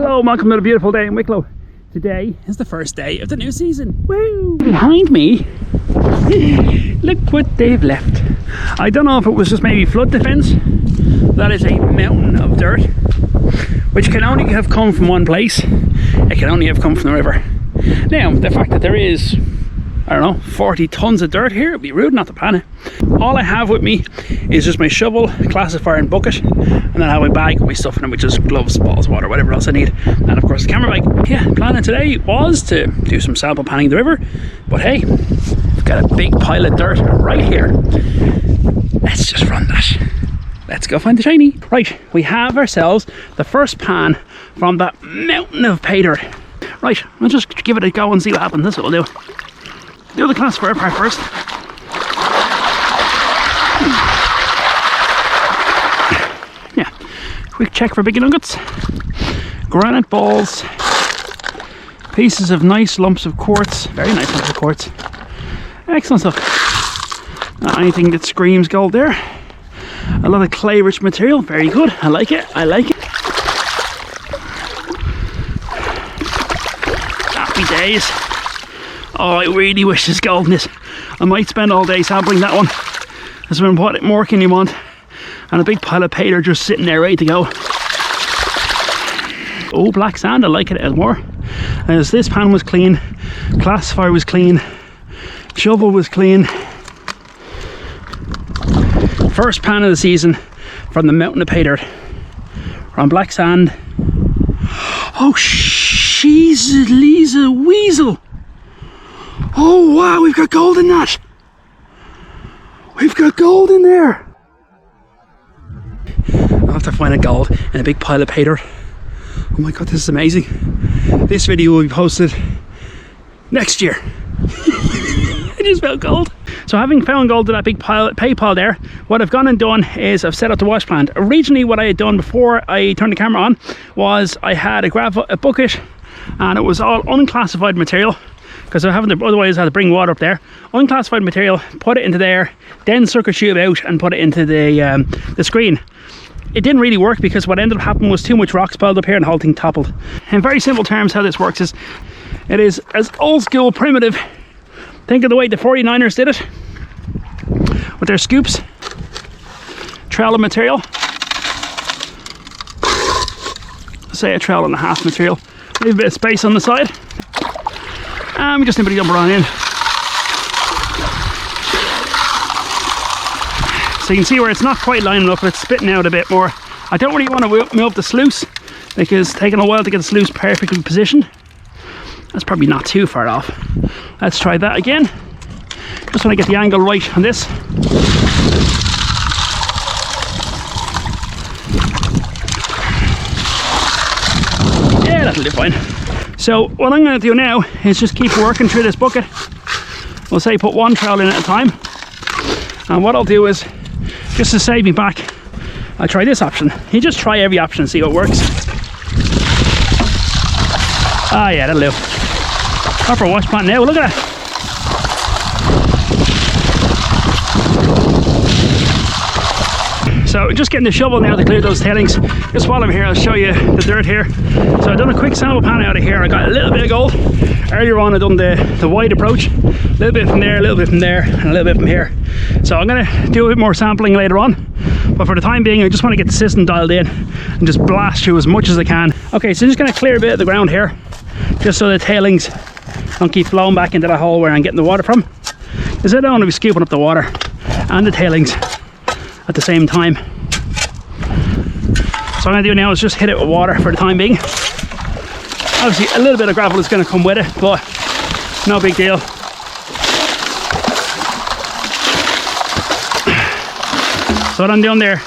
Hello, welcome to a beautiful day in Wicklow. Today is the first day of the new season. Woo! Behind me, look what they've left. I don't know if it was just maybe flood defense. That is a mountain of dirt, which can only have come from one place. It can only have come from the river. Now, the fact that there is, I don't know, 40 tons of dirt here, it'd be rude not to pan it. All I have with me is just my shovel, classifier and bucket, and then I have my bag with my stuff in it, which is gloves, balls, water, whatever else I need, and of course the camera bag. Yeah, planning today was to do some sample panning the river, but hey, we've got a big pile of dirt right here. Let's just run that. Let's go find the shiny. Right, we have ourselves the first pan from that mountain of pay dirt. Right, let's just give it a go and see what happens. That's what we'll do. Do the classifier part first. Yeah, quick check for big nuggets. Granite balls. Pieces of nice lumps of quartz. Very nice lumps of quartz. Excellent stuff. Not anything that screams gold there. A lot of clay rich material. Very good. I like it. I like it. Happy days. Oh, I really wish there's gold in this. I might spend all day sampling that one. There's been what more can you want? And a big pile of pay dirt just sitting there ready to go. Oh, black sand, I like it as more. As this pan was clean, classifier was clean, shovel was clean. First pan of the season from the mountain of pay dirt. We're on black sand. Oh, she's Lisa Weasel. Oh wow, we've got gold in that! We've got gold in there! I'll have to find a gold in a big pile of pay dirt. Oh my god, this is amazing. This video will be posted next year. I just found gold. So having found gold in that big pay pile there, what I've gone and done is I've set up the wash plant. Originally what I had done before I turned the camera on was I had a bucket and it was all unclassified material, because I haven't, otherwise I had to bring water up there. Unclassified material, put it into there, then circuit tube out and put it into the screen. It didn't really work because what ended up happening was too much rocks piled up here and the whole thing toppled. In very simple terms, how this works is, it is as old school primitive. Think of the way the 49ers did it, with their scoops. Trowel of material. Say a trowel and a half material. Leave a bit of space on the side. And we just simply dump it on in. So you can see where it's not quite lining up, it's spitting out a bit more. I don't really want to move the sluice because it's taking a while to get the sluice perfectly positioned. That's probably not too far off. Let's try that again. Just want to get the angle right on this. Yeah, that'll do fine. So what I'm going to do now is just keep working through this bucket. We'll say put one trowel in at a time. And what I'll do is, just to save me back, I'll try this option. You just try every option and see what works. Ah yeah, that'll do. Proper wash plant now, look at that. So just getting the shovel now to clear those tailings. Just while I'm here, I'll show you the dirt here. So I've done a quick sample pan out of here. I got a little bit of gold. Earlier on I've done the wide approach. A little bit from there, a little bit from there, and a little bit from here. So I'm going to do a bit more sampling later on. But for the time being, I just want to get the system dialed in and just blast through as much as I can. Okay, so I'm just going to clear a bit of the ground here, just so the tailings don't keep flowing back into that hole where I'm getting the water from. Because I don't want to be scooping up the water and the tailings at the same time. So what I'm going to do now is just hit it with water for the time being. Obviously a little bit of gravel is going to come with it, but no big deal. So what I'm doing there,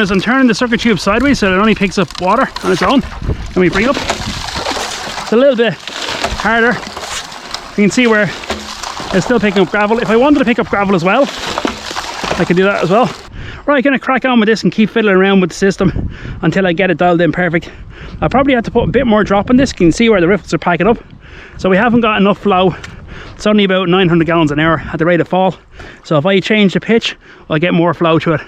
is I'm turning the circuit tube sideways so that it only picks up water on its own. Let me bring it up. It's a little bit harder. You can see where it's still picking up gravel. If I wanted to pick up gravel as well, I could do that as well. Right, gonna crack on with this and keep fiddling around with the system until I get it dialed in perfect. I probably have to put a bit more drop on this. You can see where the riffles are packing up. So we haven't got enough flow. It's only about 900 gallons an hour at the rate of fall. So if I change the pitch, I'll get more flow to it.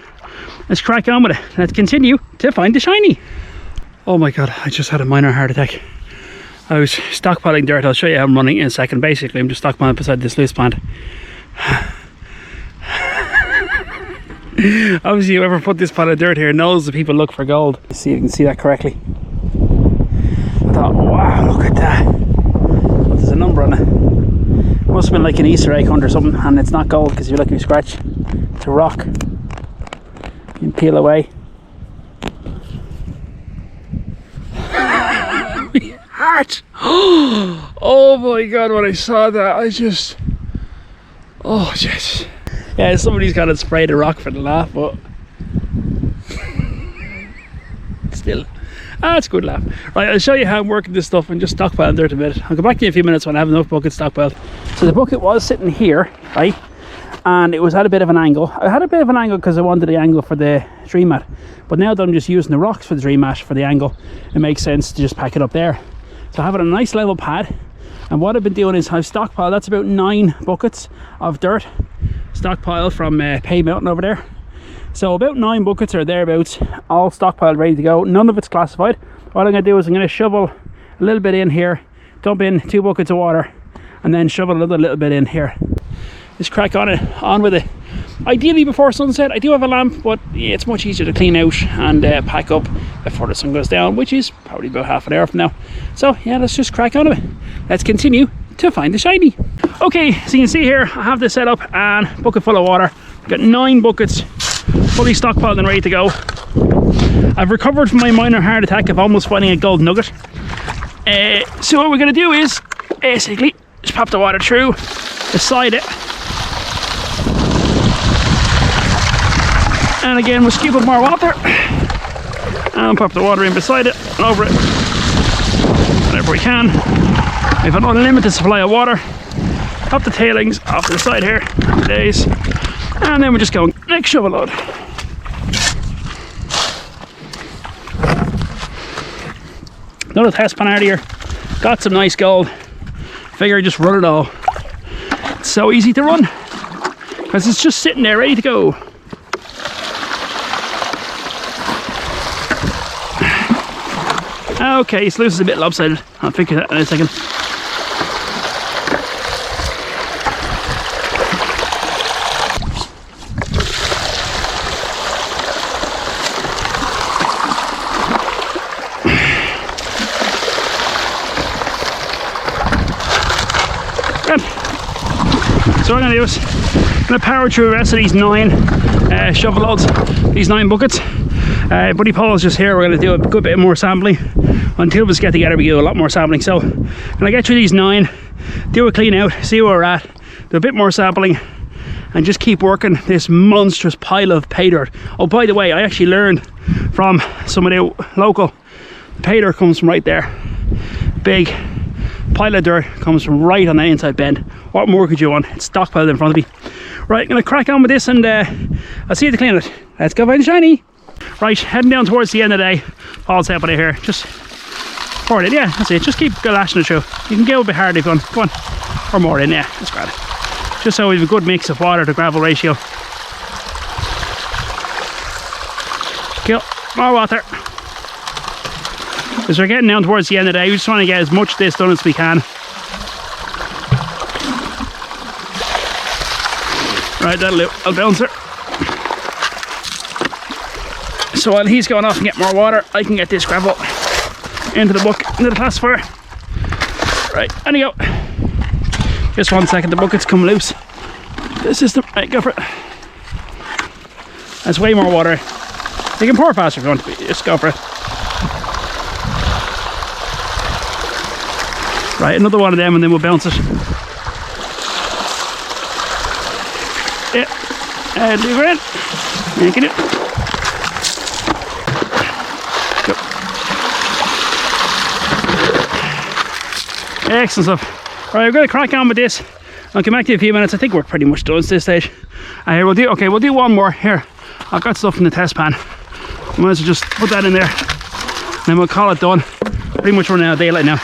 Let's crack on with it. Let's continue to find the shiny. Oh my god, I just had a minor heart attack. I was stockpiling dirt. I'll show you how I'm running in a second. Basically, I'm just stockpiling beside this loose plant. Obviously, whoever put this pile of dirt here knows that people look for gold. See if you can see that correctly. I thought, wow, look at that. Oh, there's a number on it. Must have been like an Easter egg hunt or something, and it's not gold because you're lucky you scratch. It's a rock. You can peel away. Heart! Oh my god, when I saw that, I just... Oh, yes. Yeah, somebody's got to spray the rock for the laugh, but... Still. It's a good laugh. Right, I'll show you how I'm working this stuff and just stockpiling dirt a bit. I'll come back to you in a few minutes when I have enough buckets stockpiled. So the bucket was sitting here, right? And it was at a bit of an angle. I had a bit of an angle because I wanted the angle for the dream mat. But now that I'm just using the rocks for the dream mat for the angle, it makes sense to just pack it up there. So I have it on a nice level pad, and what I've been doing is I've stockpiled, that's about 9 buckets of dirt stockpiled from Pay Mountain over there. So about 9 buckets are thereabouts, all stockpiled, ready to go. None of it's classified. What I'm going to do is I'm going to shovel a little bit in here, dump in 2 buckets of water, and then shovel another little bit in here. Just crack on with it. Ideally before sunset. I do have a lamp, but yeah, it's much easier to clean out and pack up before the sun goes down, which is probably about half an hour from now. So yeah, let's just crack on with it. Let's continue to find the shiny. Okay, so you can see here I have this set up and bucket full of water. I've got 9 buckets fully stockpiled and ready to go. I've recovered from my minor heart attack of almost finding a gold nugget. So what we're going to do is basically just pop the water through beside it. And again, we'll scoop up more water and pop the water in beside it and over it whenever we can. We have an unlimited supply of water. Pop the tailings off to the side here for days, and then we're just going next shovel load. Another test pan out here. Got some nice gold. Figure just run it all. It's so easy to run because it's just sitting there ready to go. Okay, so this is a bit lopsided. I'll fix that in a second. Good. So what I'm going to do is I'm going to power through the rest of these 9 shovel loads, these 9 buckets. Buddy Paul's just here. We're going to do a good bit more sampling. Until we get together, we do a lot more sampling. So when I get through these 9, do a clean out, see where we're at, do a bit more sampling, and just keep working this monstrous pile of pay dirt. Oh, by the way, I actually learned from some of the local, the pay dirt comes from right there. Big pile of dirt comes from right on the inside bend. What more could you want? It's stockpiled in front of me. Right, I'm going to crack on with this, and I'll see you to clean it. Let's go find the shiny. Right, heading down towards the end of the day. Paul's helping it here. Just pour it in. Yeah, that's it. Just keep lashing it through. You can go a bit harder if you want. Go on. Or more in. Yeah, that's great. Just so we have a good mix of water to gravel ratio. Cool. More water. As we're getting down towards the end of the day, we just want to get as much of this done as we can. Right, that'll do. I'll bounce it. So while he's going off and get more water, I can get this gravel into the bucket, into the classifier. Right, and you go. Just 1 second, the bucket's come loose. The system, right, go for it. That's way more water. You can pour faster if you want to, just go for it. Right, another one of them and then we'll bounce it. Yeah, do it. Making it. Go. Excellent stuff. Right, I'm going to crack on with this. I'll come back to you in a few minutes. I think we're pretty much done at this stage. We'll do one more here. I've got stuff in the test pan. I might as well just put that in there. And then we'll call it done. Pretty much running out of daylight now.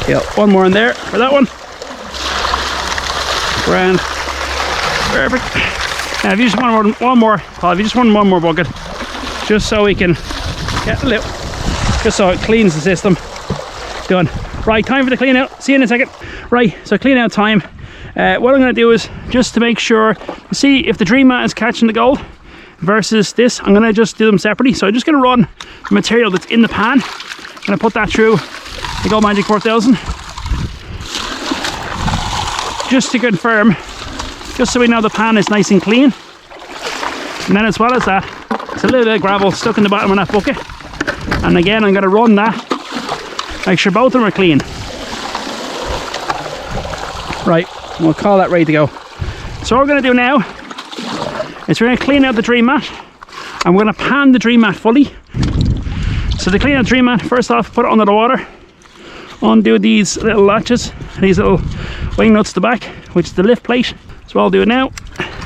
Yeah, one more in there for that one. Grand. Perfect. If you just want one more, Paul, if you just want one more bucket, just so we can get a little, just so it cleans the system. Done. Right, time for the clean out. See you in a second. Right, so clean out time. What I'm going to do is just to make sure, see if the dream mat is catching the gold versus this. I'm going to just do them separately. So I'm just going to run the material that's in the pan. I'm going to put that through the Gold Magic 4000 just to confirm, just so we know the pan is nice and clean. And then as well as that, it's a little bit of gravel stuck in the bottom of that bucket. And again, I'm going to run that, make sure both of them are clean. Right, we'll call that ready to go. So what we're going to do now is we're going to clean out the dream mat, and we're going to pan the dream mat fully. So to clean out the dream mat, first off, put it under the water, undo these little latches, these little wing nuts at the back, which is the lift plate. So what I'll do now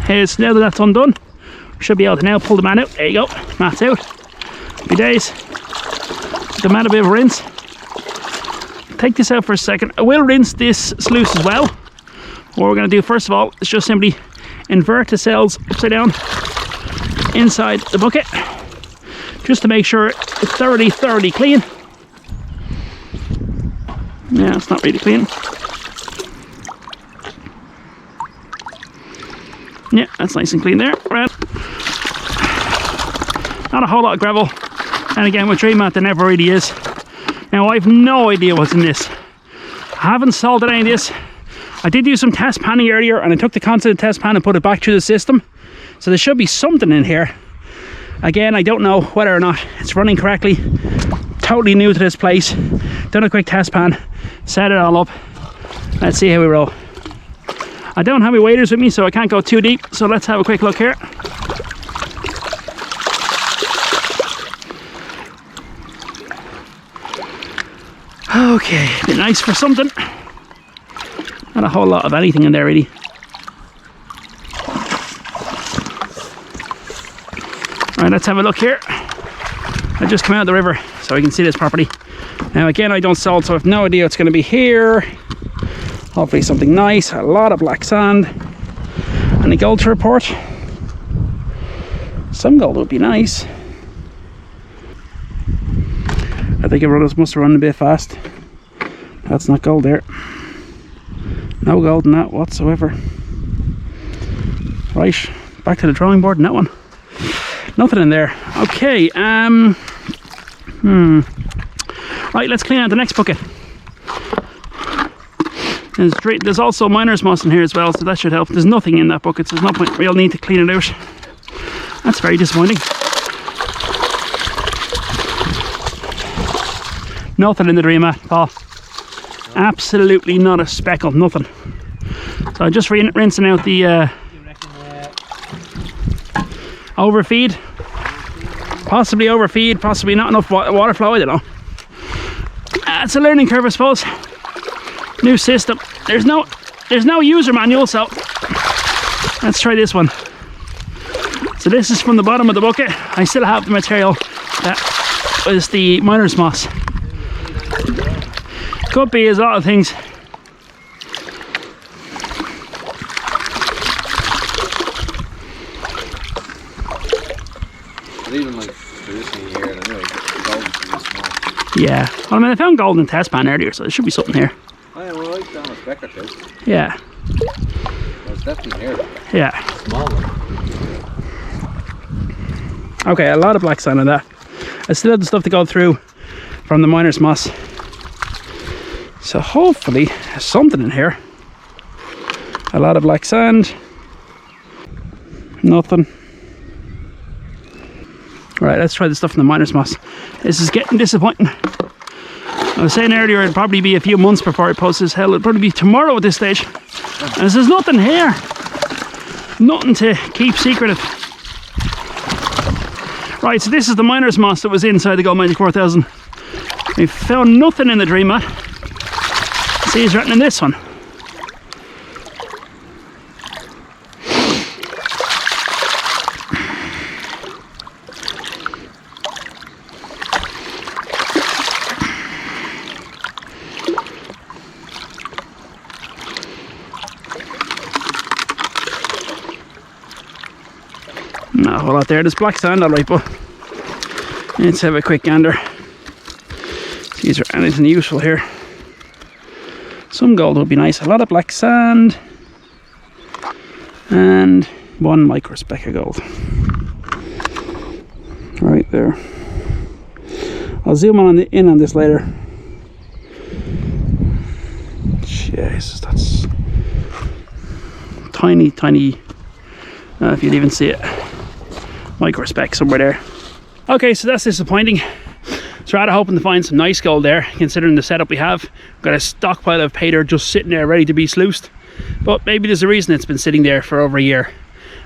is, now that that's undone, we should be able to now pull the mat out. There you go, mat's out. Happy days. Give the mat a bit of a rinse. Take this out for a second. I will rinse this sluice as well. What we're going to do first of all is just simply invert the cells upside down inside the bucket, just to make sure it's thoroughly clean. Yeah, it's not really clean. Yeah, that's nice and clean there. Right. Not a whole lot of gravel. And again, with dream mat, there never really is. Now, I've no idea what's in this. I haven't salted any of this. I did do some test panning earlier, and I took the constant test pan and put it back through the system. So there should be something in here. Again, I don't know whether or not it's running correctly. Totally new to this place. Done a quick test pan, set it all up. Let's see how we roll. I don't have my waders with me, so I can't go too deep. So let's have a quick look here. Okay, a bit nice for something. Not a whole lot of anything in there really. Right, let's have a look here. I just come out of the river so we can see this properly. Now again, I don't salt, so I have no idea what's going to be here. Hopefully something nice. A lot of black sand. Any gold to report? Some gold would be nice. I think it must have run a bit fast. That's not gold there. No gold in that whatsoever. Right, back to the drawing board in that one. Nothing in there. Okay, right, let's clean out the next bucket. There's also miner's moss in here as well, so that should help. There's nothing in that bucket, so there's no point, real need to clean it out. That's very disappointing. Nothing in the dream mat, Paul. Absolutely not a speckle, nothing. So I'm just rinsing out the overfeed. Possibly overfeed, possibly not enough water flow, I don't know. It's a learning curve, I suppose. New system. There's no user manual, so let's try this one. So this is from the bottom of the bucket. I still have the material that was the miner's moss. Could be a lot of things. But even like for this thing here, I know gold is really small. Yeah. Well, I mean, I found gold in the test pan earlier, so there should be something here. Oh yeah, well I found a speck or two. Yeah. There's definitely here. Yeah. Small one. Okay, a lot of black sand on that. I still have the stuff to go through from the miner's moss. So hopefully there's something in here. A lot of black sand. Nothing. Right, let's try the stuff from the miner's moss. This is getting disappointing. I was saying earlier it'd probably be a few months before I post this. Hell, it'll probably be tomorrow at this stage. And there's nothing here. Nothing to keep secretive. Right, so this is the miner's moss that was inside the Gold Magic 4000. We found nothing in the dream mat. See, it's written in this one. a whole lot there. There's black sand, alright, but let's have a quick gander. See, is there anything useful here? Some gold would be nice. A lot of black sand. And 1 microspec of gold. Right there. I'll zoom in on this later. Jesus, that's tiny, tiny. If you'd even see it, microspec somewhere there. Okay, so that's disappointing. I was rather hoping to find some nice gold there, considering the setup we have. We've got a stockpile of pay dirt just sitting there ready to be sluiced. But maybe there's a reason it's been sitting there for over a year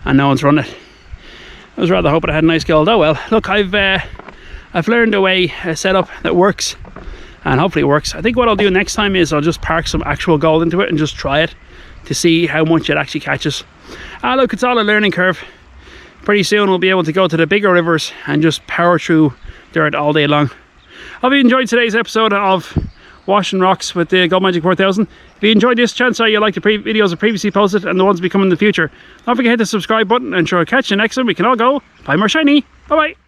and no one's run it. I was rather hoping I had nice gold. Oh well, look, I've learned a setup that works, and hopefully it works. I think what I'll do next time is I'll just park some actual gold into it and just try it to see how much it actually catches. Look, it's all a learning curve. Pretty soon we'll be able to go to the bigger rivers and just power through dirt all day long. Hope you enjoyed today's episode of Washing Rocks with the Gold Magic 4000. If you enjoyed this, chances are you like the videos I previously posted and the ones we come in the future. Don't forget to hit the subscribe button, and sure, I'll catch you next time. We can all go buy more shiny. Bye bye.